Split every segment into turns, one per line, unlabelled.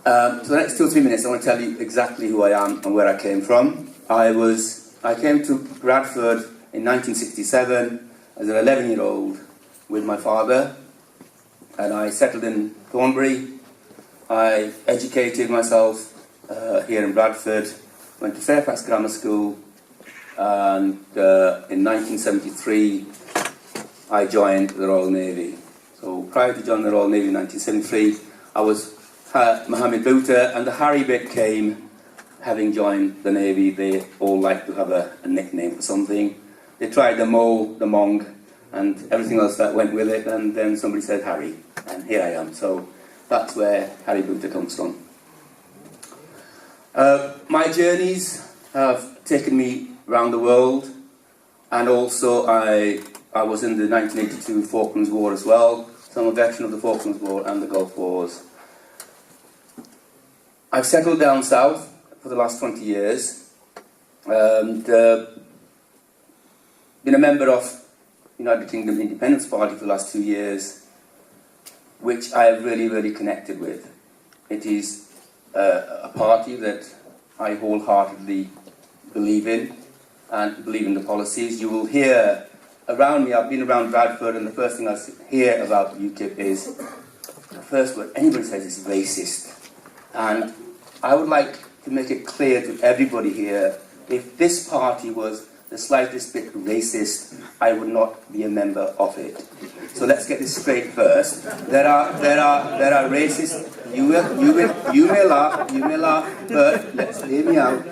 So the next 2 or 3 minutes, I want to tell you exactly who I am and where I came from. I came to Bradford in 1967 as an 11-year-old with my father, and I settled in Thornbury. I educated myself here in Bradford, went to Fairfax Grammar School, and in 1973 I joined the Royal Navy. So prior to joining the Royal Navy in 1973, I was Mohammed Bhutta, and the Harry bit came having joined the Navy. They all like to have a nickname for something. They tried the Mo, the Mong, and everything else that went with it, and then somebody said Harry, and here I am. So that's where Harry Bhutta comes from. My journeys have taken me around the world, and also I was in the 1982 Falklands War as well, so I'm a veteran of the Falklands War and the Gulf Wars. I've settled down south for the last 20 years, and been a member of United Kingdom Independence Party for the last 2 years, which I have really connected with. It is a party that I wholeheartedly believe in, and believe in the policies. You will hear around me, I've been around Bradford, and the first thing I hear about UKIP is, the first word anybody says is racist. And I would like to make it clear to everybody here, if this party was the slightest bit racist, I would not be a member of it. So let's get this straight first. There are racists. You may laugh, but let's hear me out.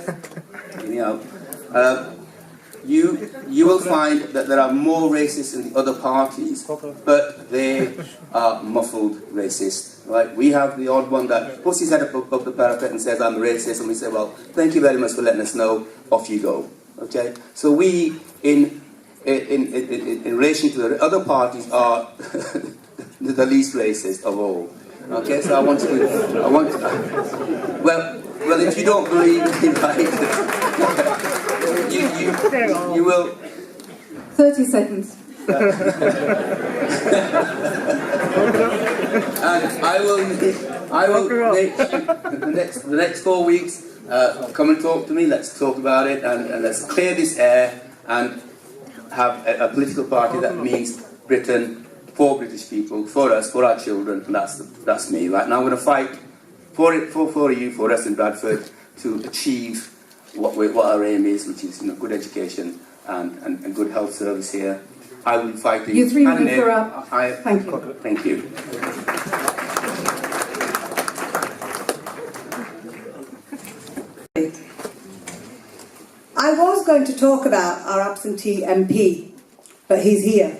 You will find that there are more racists in the other parties, but they are muffled racist. Right? We have the odd one that puts his head above the parapet and says, I'm a racist, and we say, well, thank you very much for letting us know, off you go. Okay? So we, in relation to the other parties, are the least racist of all. Okay? So well, if you don't believe me, right, you will...
30 seconds.
And I will make the next 4 weeks, come and talk to me, let's talk about it, and let's clear this air and have a political party that means Britain, for British people, for us, for our children, and that's me. Right now I'm going to fight for you, for us in Bradford, to achieve what our aim is, which is good education and good health service here. I will be fighting.
You 3 minutes are up. Thank you.
Thank you.
I was going to talk about our absentee MP, but he's here.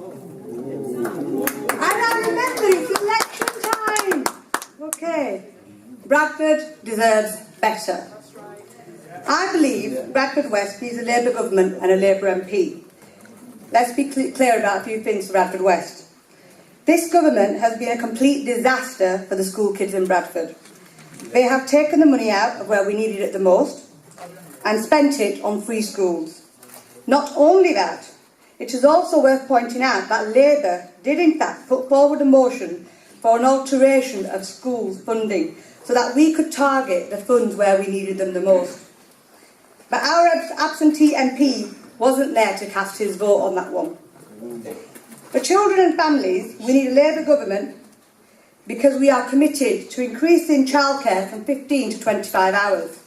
And I remember it's election time. Okay. Bradford deserves better. I believe Bradford West needs a Labour government and a Labour MP. Let's be clear about a few things for Bradford West. This government has been a complete disaster for the school kids in Bradford. They have taken the money out of where we needed it the most and spent it on free schools. Not only that, it is also worth pointing out that Labour did in fact put forward a motion for an alteration of schools funding so that we could target the funds where we needed them the most. But our absentee MP wasn't there to cast his vote on that one. For children and families, we need a Labour government because we are committed to increasing childcare from 15 to 25 hours,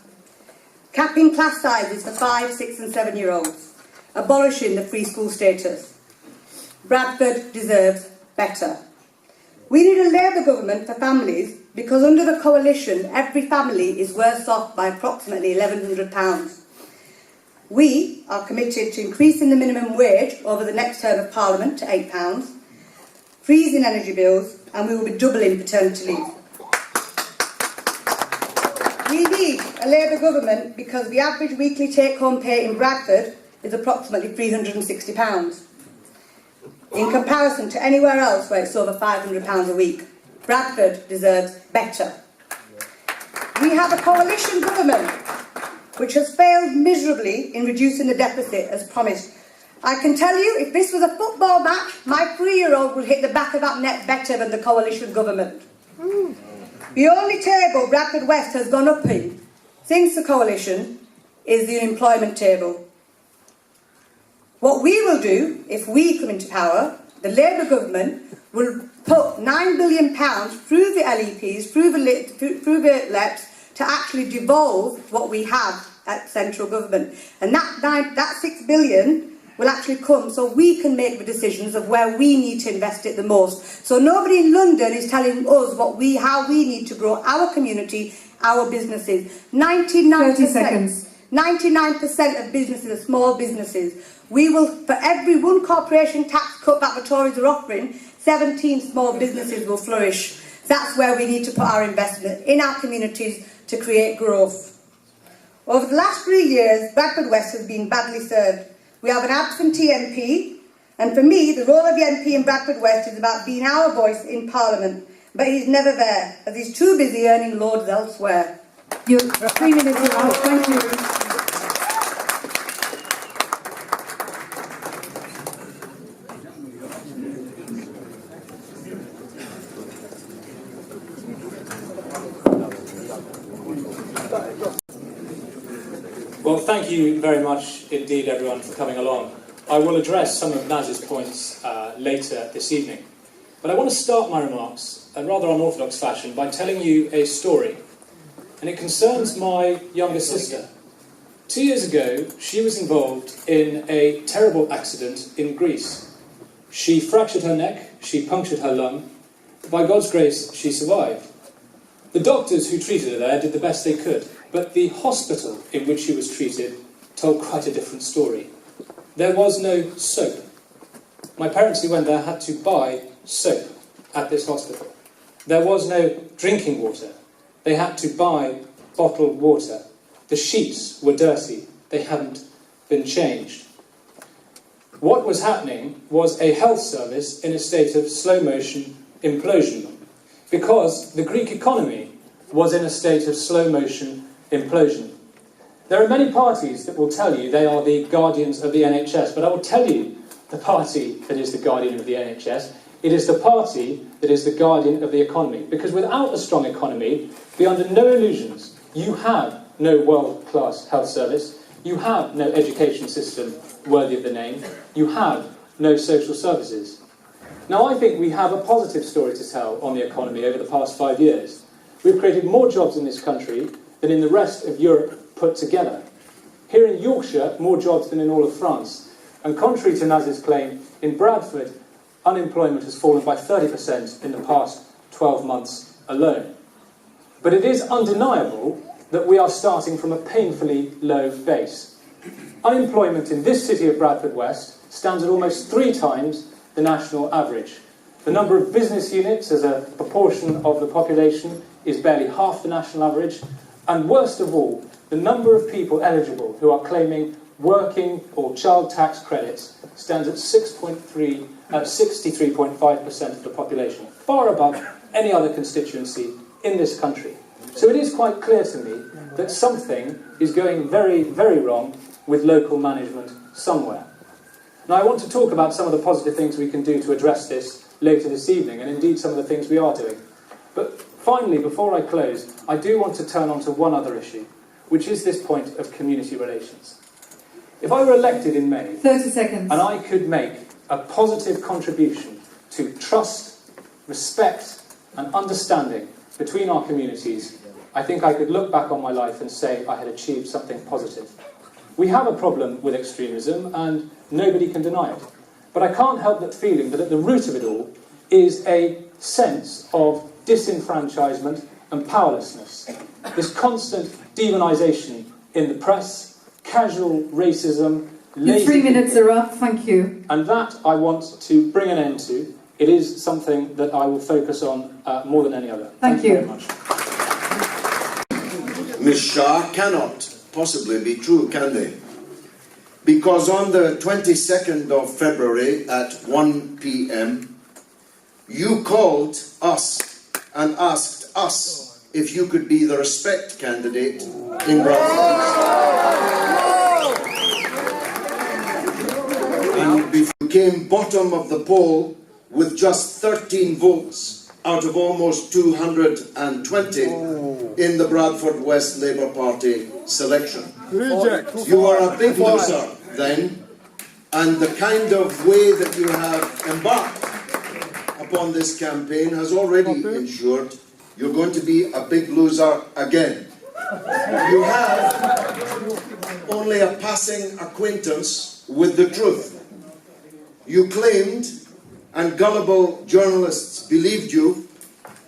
capping class sizes for 5, 6 and 7-year-olds, abolishing the free school status. Bradford deserves better. We need a Labour government for families because under the coalition, every family is worse off by approximately £1,100. We are committed to increasing the minimum wage over the next term of Parliament to £8, freezing energy bills, and we will be doubling paternity leave. We need a Labour government because the average weekly take-home pay in Bradford is approximately £360, in comparison to anywhere else where it's over £500 a week. Bradford deserves better. We have a coalition government which has failed miserably in reducing the deficit as promised. I can tell you, if this was a football match, my 3-year-old would hit the back of that net better than the coalition government. The only table Bradford West has gone up in since the coalition is the unemployment table. What we will do, if we come into power, the Labour government will put £9 billion through the LEPs, through the LEPs, to actually devolve what we have at central government. And that £6 billion will actually come so we can make the decisions of where we need to invest it the most. So nobody in London is telling us how we need to grow our community, our businesses.
30 seconds.
99% of businesses are small businesses. We will, for every one corporation tax cut that the Tories are offering, 17 small businesses will flourish. That's where we need to put our investment, in our communities, to create growth. Over the last 3 years, Bradford West has been badly served. We have an absentee MP, and for me, the role of the MP in Bradford West is about being our voice in Parliament. But he's never there, as he's too busy earning loads elsewhere.
Your 3 minutes are out. Thank you.
Well, thank you very much indeed, everyone, for coming along. I will address some of Naz's points later this evening. But I want to start my remarks, in rather unorthodox fashion, by telling you a story. And it concerns my younger sister. 2 years ago, she was involved in a terrible accident in Greece. She fractured her neck, she punctured her lung. By God's grace, she survived. The doctors who treated her there did the best they could. But the hospital in which she was treated told quite a different story. There was no soap. My parents who went there had to buy soap at this hospital. There was no drinking water. They had to buy bottled water. The sheets were dirty. They hadn't been changed. What was happening was a health service in a state of slow-motion implosion, because the Greek economy was in a state of slow-motion implosion. There are many parties that will tell you they are the guardians of the NHS, but I will tell you the party that is the guardian of the NHS. It is the party that is the guardian of the economy. Because without a strong economy, be under no illusions, you have no world-class health service, you have no education system worthy of the name, you have no social services. Now, I think we have a positive story to tell on the economy over the past 5 years. We've created more jobs in this country than in the rest of Europe put together. Here in Yorkshire, more jobs than in all of France. And contrary to Naz's claim, in Bradford, unemployment has fallen by 30% in the past 12 months alone. But it is undeniable that we are starting from a painfully low base. Unemployment in this city of Bradford West stands at almost 3 times the national average. The number of business units as a proportion of the population is barely half the national average. And worst of all, the number of people eligible who are claiming working or child tax credits stands at 63.5% of the population, far above any other constituency in this country. So it is quite clear to me that something is going very, very wrong with local management somewhere. Now, I want to talk about some of the positive things we can do to address this later this evening, and indeed some of the things we are doing. But finally, before I close, I do want to turn on to one other issue, which is this point of community relations. If I were elected in May,
30 seconds,
and I could make a positive contribution to trust, respect and understanding between our communities, I think I could look back on my life and say I had achieved something positive. We have a problem with extremism, and nobody can deny it. But I can't help but feeling that at the root of it all is a sense of disenfranchisement and powerlessness. This constant demonisation in the press, casual racism,
your 3 minutes are up. Thank you.
And that I want to bring an end to. It is something that I will focus on more than any other.
Thank you
very much.
Ms. Shah cannot possibly be true, can they? Because on the 22nd of February at 1 p.m, you called us and asked us if you could be the Respect candidate in Bradford. And you came bottom of the poll with just 13 votes out of almost 220 in the Bradford West Labour Party selection. You were a big loser then, and the kind of way that you have embarked upon this campaign has already ensured you're going to be a big loser again. You have only a passing acquaintance with the truth. You claimed, and gullible journalists believed you,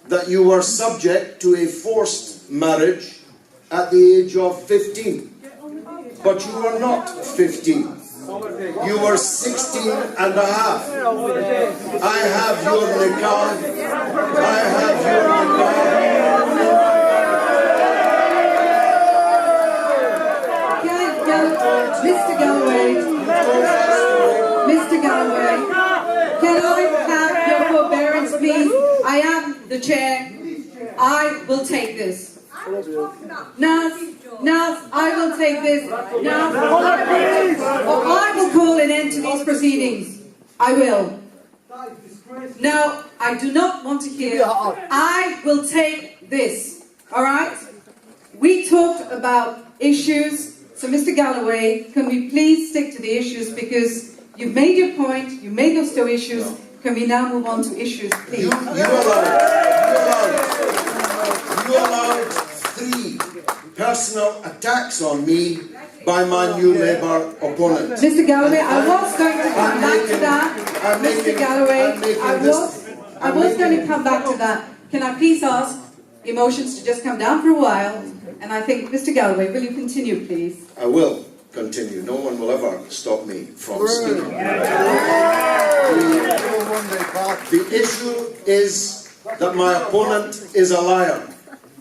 that you were subject to a forced marriage at the age of 15. But you were not 15. You were 16 and a half. I have your nikah. I have your nikah.
Mr. Galloway, can I have your forbearance, please? I am the chair. I will take this. Naz, I will take this. Naz, I will call an end to these proceedings. I will. No, I do not want to hear. I will take this. All right? We talked about issues. So, Mr. Galloway, can we please stick to the issues, because you've made your point, you made those two issues. Can we now move on to issues, please?
You allowed 3 personal attacks on me by my New Labour opponent.
Mr. Galloway, I was going to come back to that. Mr. Galloway, I was going to come back to that. Can I please ask emotions to just come down for a while? And I think, Mr. Galloway, will you continue, please?
I will continue. No one will ever stop me from speaking. The issue is that my opponent is a liar.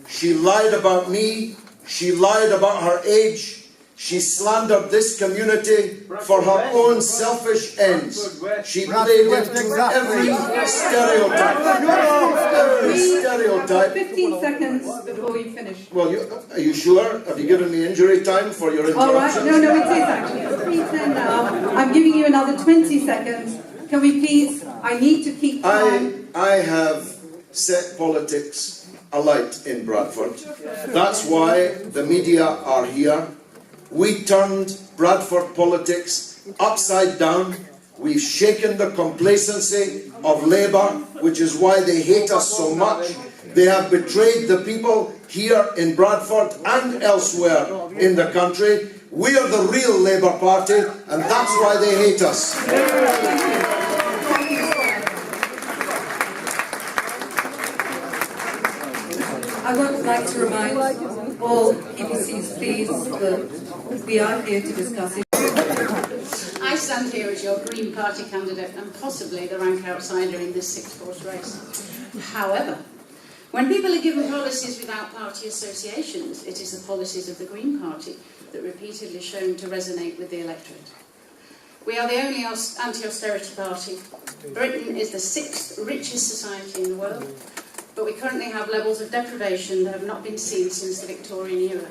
She lied about me. She lied about her age. She slandered this community for her own selfish ends. She played into every stereotype. Every stereotype.
15 seconds before you finish.
Well, are you sure? Have you given me injury time for your interruption?
All right. No, it is actually. It's 3:10 now. I'm giving you another 20 seconds. Can we please? I need to keep time.
I have set politics alight in Bradford. That's why the media are here. We turned Bradford politics upside down. We've shaken the complacency of Labour, which is why they hate us so much. They have betrayed the people here in Bradford and elsewhere in the country. We are the real Labour Party, and that's why they hate us.
I would like to remind all PPCs, please, that we are here to discuss it.
I stand here as your Green Party candidate and possibly the rank outsider in this 6-horse race. However, when people are given policies without party associations, it is the policies of the Green Party that repeatedly shown to resonate with the electorate. We are the only anti-austerity party. Britain is the 6th richest society in the world, but we currently have levels of deprivation that have not been seen since the Victorian era,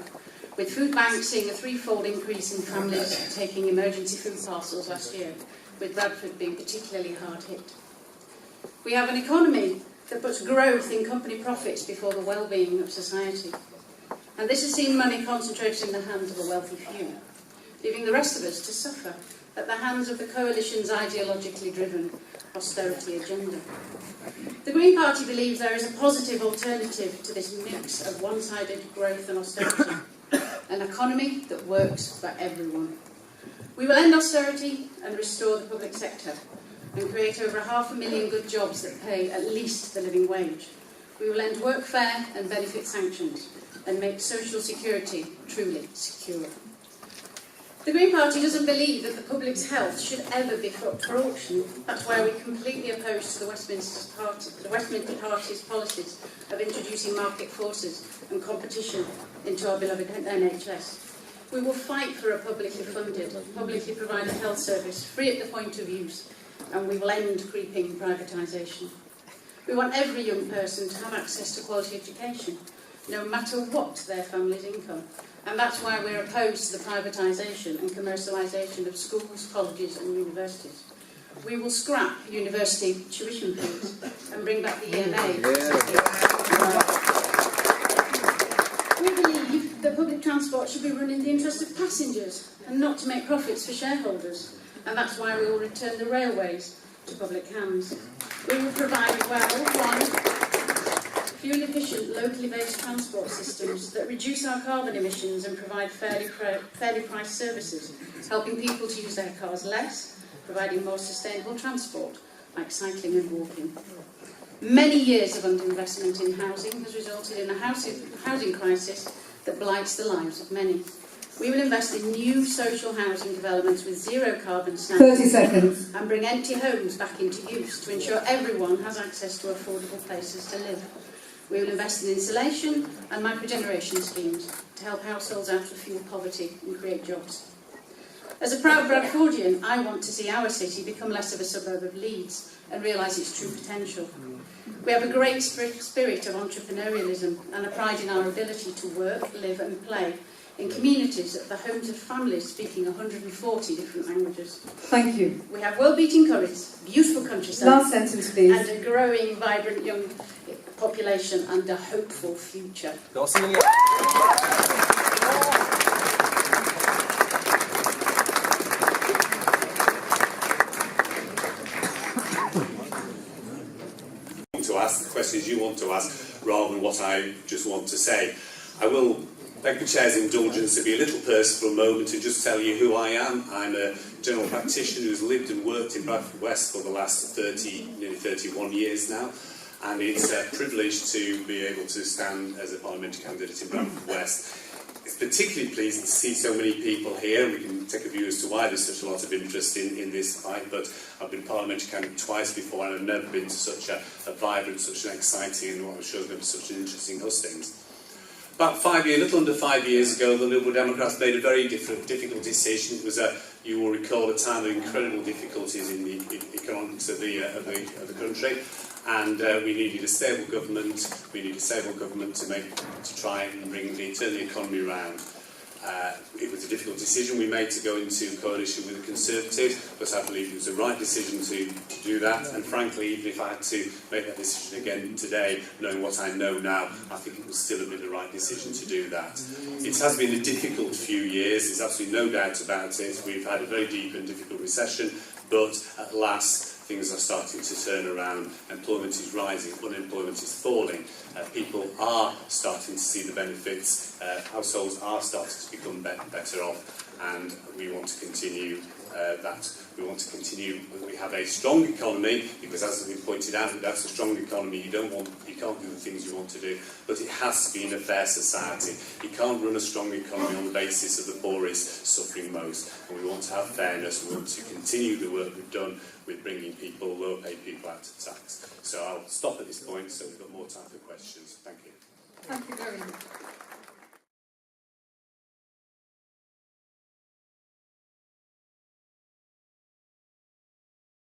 with food banks seeing a 3-fold increase in families taking emergency food parcels last year, with Bradford being particularly hard hit. We have an economy that puts growth in company profits before the well-being of society. And this has seen money concentrated in the hands of a wealthy few, leaving the rest of us to suffer at the hands of the coalition's ideologically driven austerity agenda. The Green Party believes there is a positive alternative to this mix of one-sided growth and austerity, an economy that works for everyone. We will end austerity and restore the public sector and create over 500,000 good jobs that pay at least the living wage. We will end workfare and benefit sanctions and make social security truly secure. The Green Party doesn't believe that the public's health should ever be put for auction. That's why we're completely opposed to the Westminster Party's policies of introducing market forces and competition into our beloved NHS. We will fight for a publicly funded, publicly provided health service, free at the point of use, and we will end creeping privatisation. We want every young person to have access to quality education, no matter what their family's income. And that's why we're opposed to the privatisation and commercialisation of schools, colleges and universities. We will scrap university tuition fees and bring back the EMA. We believe that public transport should be run in the interest of passengers and not to make profits for shareholders. And that's why we will return the railways to public hands. We will provide fuel-efficient, locally based transport systems that reduce our carbon emissions and provide fairly priced services, helping people to use their cars less, providing more sustainable transport, like cycling and walking. Many years of underinvestment in housing has resulted in a housing crisis that blights the lives of many. We will invest in new social housing developments with zero carbon standards
30 seconds.
and bring empty homes back into use to ensure everyone has access to affordable places to live. We will invest in insulation and microgeneration schemes to help households out of fuel poverty and create jobs. As a proud Bradfordian, I want to see our city become less of a suburb of Leeds and realise its true potential. We have a great spirit of entrepreneurialism and a pride in our ability to work, live and play in communities at the homes of families speaking 140 different languages.
Thank you.
We have well-beating curries, beautiful countryside,
Last sentence, please.
and a growing, vibrant young population and a hopeful future.
To ask the questions you want to ask rather than what I just want to say. I will beg the Chair's indulgence to be a little personal for a moment to just tell you who I am. I'm a general practitioner who's lived and worked in Bradford West for the last nearly 31 years now, and it's a privilege to be able to stand as a parliamentary candidate in Bradford West. It's particularly pleasing to see so many people here. We can take a view as to why there's such a lot of interest in this fight, but I've been parliamentary candidate twice before and I've never been to such a vibrant, such an exciting and what I'm sure is going to be such an interesting hustings. About a little under 5 years ago, the Liberal Democrats made a very difficult decision. It was, you will recall, a time of incredible difficulties in the economics of the country, and we needed a stable government. We needed a stable government to try and turn the economy around. It was a difficult decision we made to go into coalition with the Conservatives, but I believe it was the right decision to do that. And frankly, even if I had to make that decision again today, knowing what I know now, I think it would still have been the right decision to do that. It has been a difficult few years, there's absolutely no doubt about it. We've had a very deep and difficult recession, but at last things are starting to turn around. Employment is rising, unemployment is falling. People are starting to see the benefits. Households are starting to become better off, and we want to continue that. We want to continue. We have a strong economy because, as has been pointed out, without a strong economy, you can't do the things you want to do. But it has to be in a fair society. You can't run a strong economy on the basis of the poorest suffering most. And we want to have fairness. We want to continue the work we've done with bringing people, lower-paid people, out of tax. So I'll stop at this point so we've got more time for questions. Thank you.
Thank you very much.